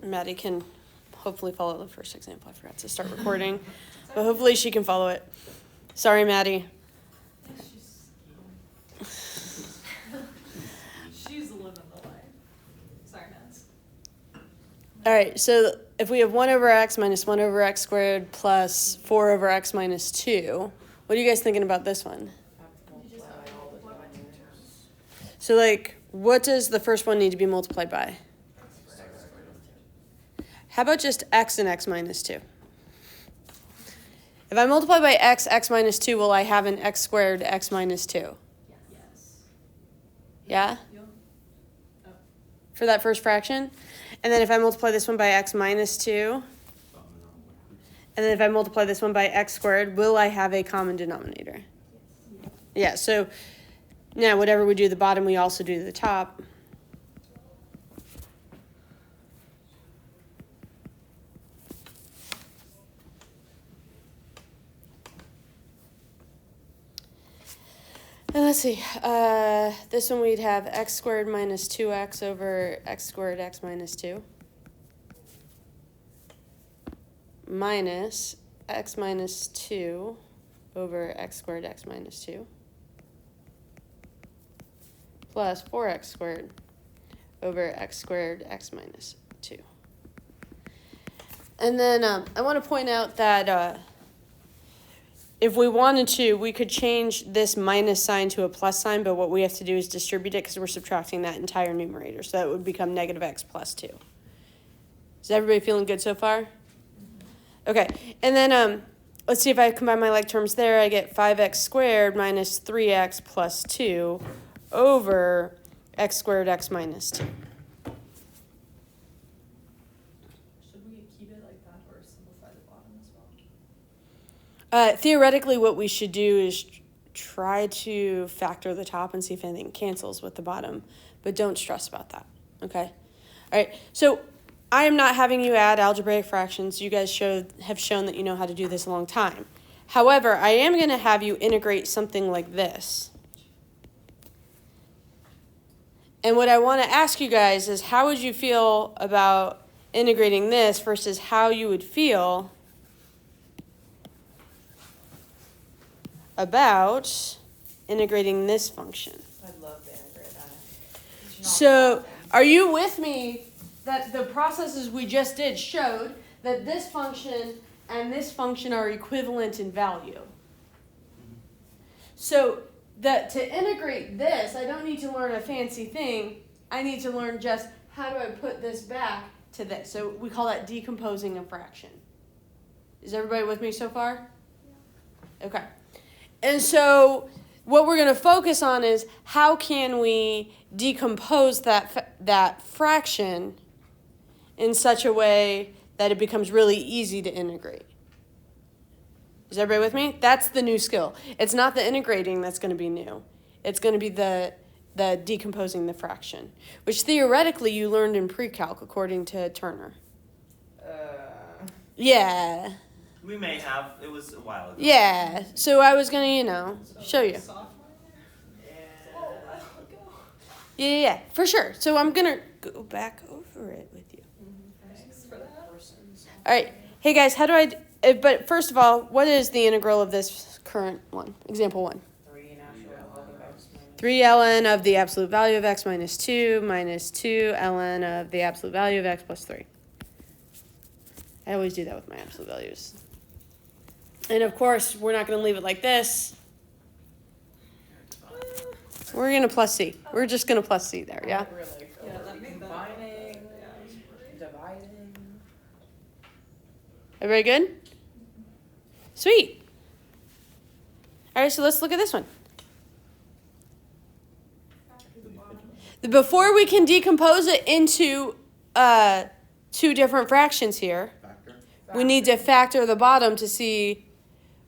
Maddie can hopefully follow the first example. I forgot to start recording, but hopefully she can follow it. Sorry, Maddie. She's living the life. Sorry, Naz. All right, so if we have 1 over x minus 1 over x squared plus 4 over x minus 2, what are you guys thinking about this one? So, like, what does the first one need to be multiplied by? How about just x and x minus 2? If I multiply by x, x minus 2, will I have an x squared x minus 2? Yes. Yeah? Yep. Oh. For that first fraction? And then if I multiply this one by x minus 2, and then if I multiply this one by x squared, will I have a common denominator? Yeah, so now whatever we do to the bottom, we also do to the top. And let's see, this one we'd have x squared minus 2x over x squared x minus 2 minus x minus 2 over x squared x minus 2 plus 4x squared over x squared x minus 2. And then I want to point out that if we wanted to, we could change this minus sign to a plus sign, but what we have to do is distribute it because we're subtracting that entire numerator. So that would become negative x plus 2. Is everybody feeling good so far? Okay, and then let's see if I combine my like terms there. I get 5x squared minus 3x plus 2 over x squared x minus 2. Should we keep it like that or simplify the bottom as well? Theoretically, what we should do is try to factor the top and see if anything cancels with the bottom, but don't stress about that, okay? All right, so I am not having you add algebraic fractions. You guys have shown that you know how to do this a long time. However, I am going to have you integrate something like this. And what I want to ask you guys is how would you feel about integrating this versus how you would feel about integrating this function. I'd love to integrate that. So are you with me that the processes we just did showed that this function and this function are equivalent in value? So that to integrate this, I don't need to learn a fancy thing. I need to learn just how do I put this back to this. So we call that decomposing a fraction. Is everybody with me so far? Yeah. Okay. And so what we're going to focus on is how can we decompose that fraction in such a way that it becomes really easy to integrate. Is everybody with me? That's the new skill. It's not the integrating that's going to be new. It's going to be the decomposing the fraction, which theoretically you learned in pre-calc according to Turner. Yeah. We may have. It was a while ago. Yeah. So I was going to, show you. Yeah, for sure. So I'm going to go back over it with you. Thanks for that. All right. Hey, guys, how do I... But first of all, what is the integral of this current one? Example 1. 3 ln of the absolute value of x minus 2 ln of the absolute value of x plus 3. I always do that with my absolute values. And, of course, we're not going to leave it like this. We're going to plus c. We're just going to plus c there, yeah? Yeah, that made that. Combining, dividing. Everybody good? Sweet. All right, so let's look at this one. Before we can decompose it into 2 different fractions here, we need to factor the bottom to see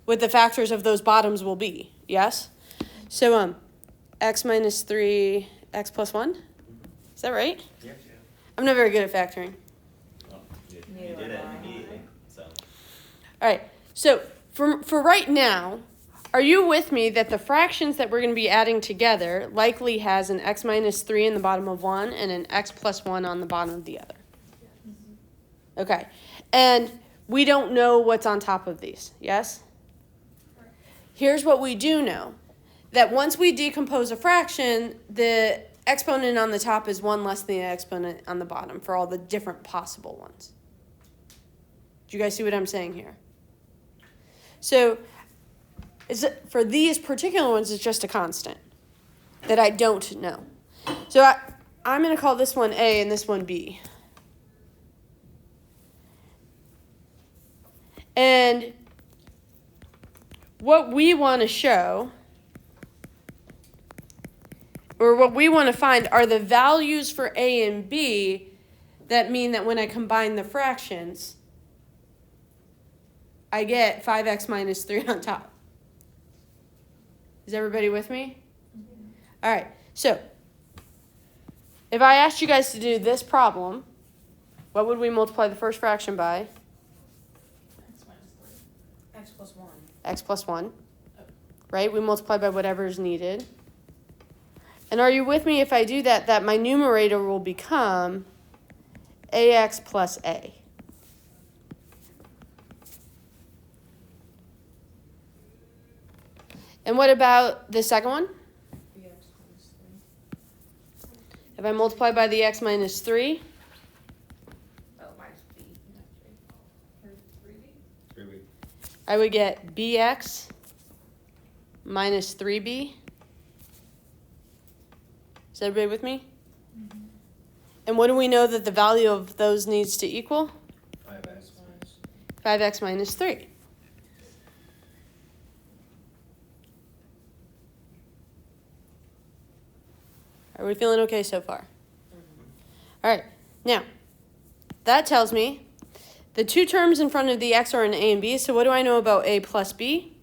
what the factors of those bottoms will be. Yes? So x minus 3, x plus 1? Is that right? Yeah. I'm not very good at factoring. Well, you did it immediately. So. All right, so for right now, are you with me that the fractions that we're going to be adding together likely has an x minus 3 in the bottom of one and an x plus 1 on the bottom of the other? Okay. And we don't know what's on top of these, yes? Here's what we do know. That once we decompose a fraction, the exponent on the top is 1 less than the exponent on the bottom for all the different possible ones. Do you guys see what I'm saying here? So for these particular ones, it's just a constant that I don't know. So I'm going to call this one A and this one B. And what we want to show, or what we want to find, are the values for A and B that mean that when I combine the fractions, I get 5x minus 3 on top. Is everybody with me? All right, so if I asked you guys to do this problem, what would we multiply the first fraction by? X minus 3. X plus 1. X plus 1, right? We multiply by whatever is needed. And are you with me if I do that, that my numerator will become AX plus A? And what about the second one? Bx minus 3. If I multiply by the x minus 3, Oh, minus b. Or 3b? 3 I would get bx minus 3b. Is everybody with me? Mm-hmm. And what do we know that the value of those needs to equal? 5x. 5x minus 3. Are we feeling okay so far? All right. Now, that tells me the two terms in front of the x are in A and B. So what do I know about A plus B?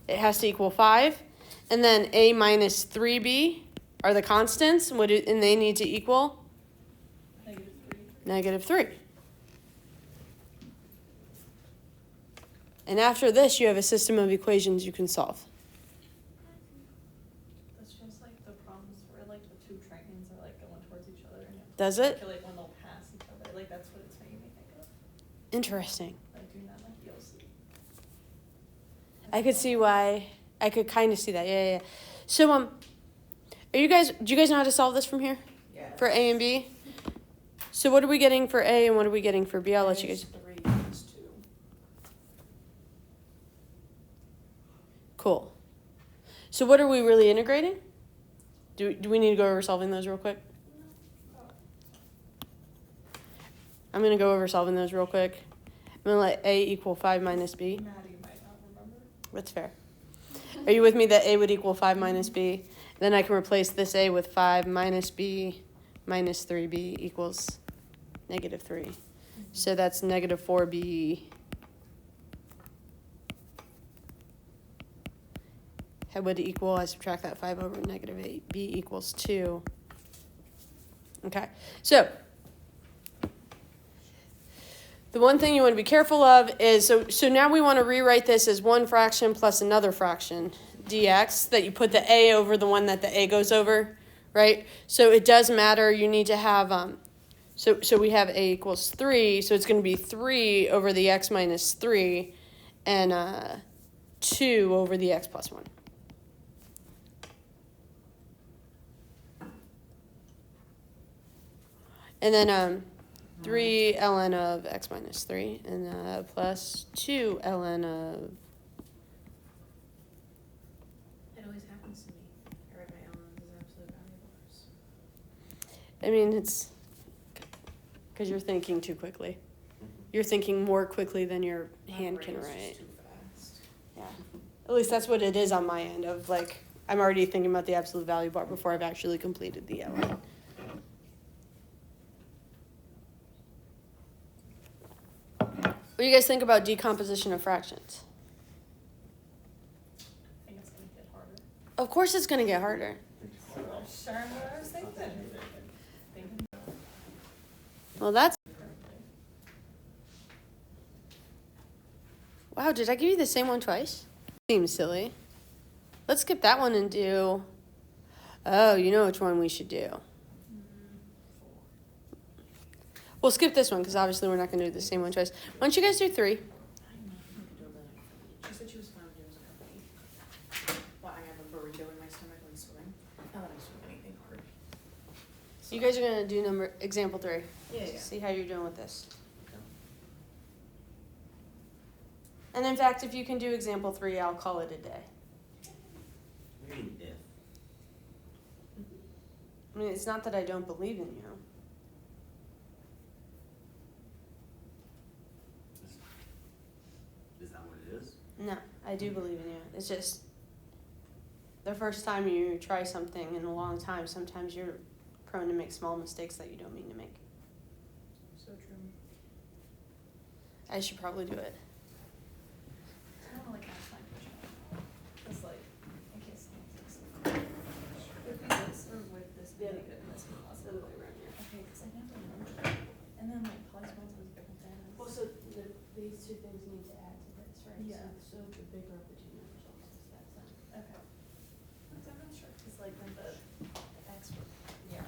It has to equal 5. And then A minus 3B are the constants, and they need to equal? Negative 3. -3. And after this, you have a system of equations you can solve. That's just like the problems where like the two trains are like going towards each other and you have to Does it? calculate when they'll pass each other. Like that's what it's making me think of. Interesting. Like doing that like EOC. I could see why. I could kind of see that. Yeah. So, do you guys know how to solve this from here? Yeah. For A and B? So what are we getting for A and what are we getting for B? I'll let you guys. 3 minus 2. Cool. So what are we really integrating? Do we need to go over solving those real quick? I'm going to go over solving those real quick. I'm going to let A equal 5 minus B. Maddie might not remember. That's fair. Are you with me that A would equal 5 minus B? Then I can replace this A with 5 minus B minus 3B equals -3. So that's -4B. That would equal, I subtract that 5 over -8. B equals 2. Okay, so the one thing you want to be careful of is, so now we want to rewrite this as one fraction plus another fraction, dx, that you put the a over the one that the a goes over, right? So it does matter, you need to have, so we have a equals 3, so it's going to be 3 over the x minus 3, and 2 over the x plus 1. And then 3 ln of x minus 3, and plus 2 ln of... It always happens to me. I write my LNs as absolute variables. I mean, it's because you're thinking too quickly. You're thinking more quickly than your hand can brain's write. just too fast. Yeah. At least that's what it is on my end of, like, I'm already thinking about the absolute value bar before I've actually completed the ln. What do you guys think about decomposition of fractions? I think it's gonna get harder. Of course it's going to get harder. Sure, what I was thinking. Well, that's... Wow, did I give you the same one twice? Seems silly. Let's skip that one and do... Oh, you know which one we should do. We'll skip this one because obviously we're not going to do the same one twice. Why don't you guys do 3? I know, we could do a minute. She said she was fine doing a couple. Well, I have a burrito in my stomach when swimming. Not that I swim anything hard. So- You guys are going to do example 3. Yeah. See how you're doing with this. And in fact, if you can do example 3, I'll call it a day. What do you mean if? I mean, it's not that I don't believe in you. Is that what it is? No, I do believe in you. It's just the first time you try something in a long time, sometimes you're prone to make small mistakes that you don't mean to make. So true. I should probably do it. I don't wanna like ask my question. It's like, in case someone thinks with this or with this Yeah. being good and this being The positive. other way around here. Okay, cause I never remember. And then like polysmalls was different than. So these two things need to add to this, right? Yeah. So the bigger of the two numbers always is that sign. Okay. I'm not sure, cause like when the X were, yeah.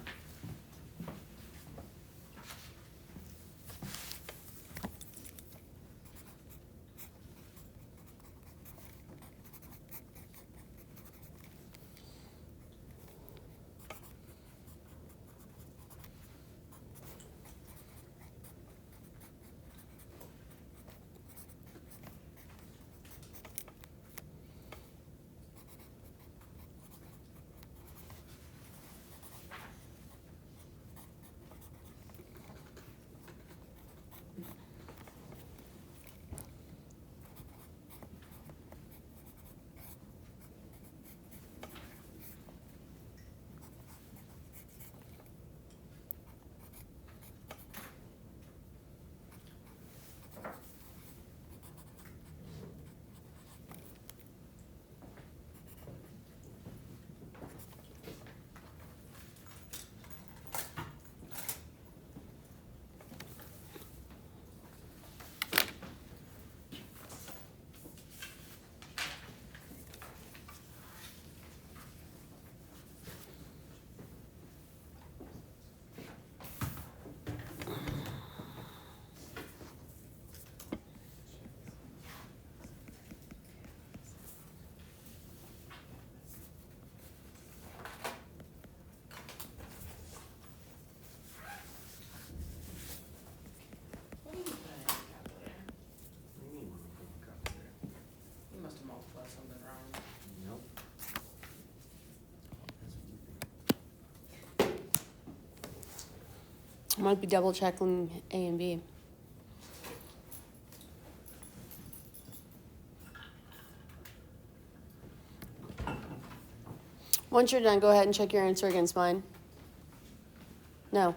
What do you put in your calculator? What do you mean when we put the calculator? You must have multiplied something wrong. Nope. I might be double checking A and B. Once you're done, go ahead and check your answer against mine. No.